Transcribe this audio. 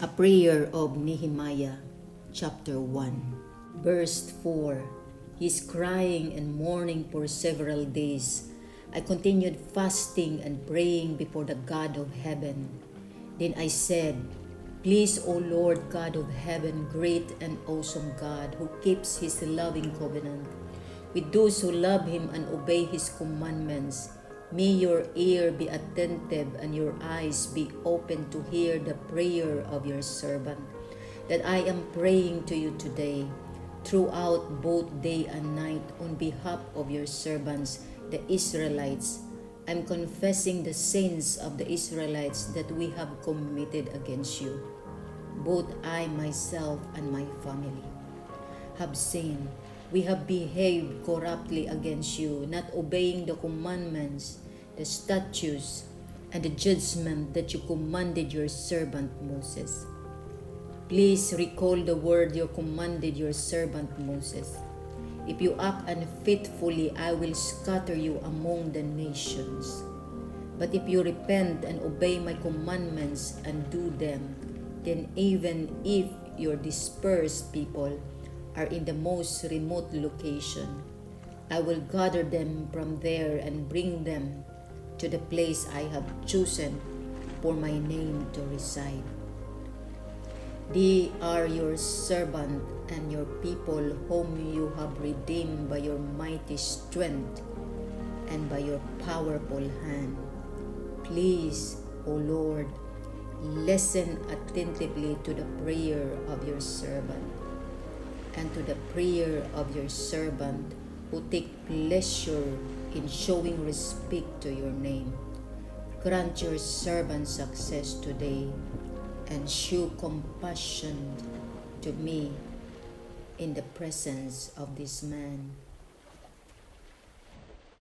A prayer of Nehemiah, chapter 1, verse 4. He's crying and mourning for several days. I continued fasting and praying before the God of heaven. Then I said, Please, O Lord God of heaven, great and awesome God, who keeps his loving covenant with those who love him and obey his commandments, may your ear be attentive and your eyes be open to hear the prayer of your servant, that I am praying to you today, throughout both day and night, on behalf of your servants, the Israelites. I'm confessing the sins of the Israelites that we have committed against you. Both I, myself, and my family have sinned. We have behaved corruptly against you, not obeying the commandments, the statutes, and the judgment that you commanded your servant Moses. Please recall the word you commanded your servant Moses. If you act unfaithfully, I will scatter you among the nations. But if you repent and obey my commandments and do them, then even if your dispersed people are in the most remote location, I will gather them from there and bring them to the place I have chosen for my name to reside. They are your servant and your people whom you have redeemed by your mighty strength and by your powerful hand. Please, O Lord, listen attentively to the prayer of your servant and to the prayer of your servant who take pleasure in showing respect to your name. Grant your servant success today and show compassion to me in the presence of this man.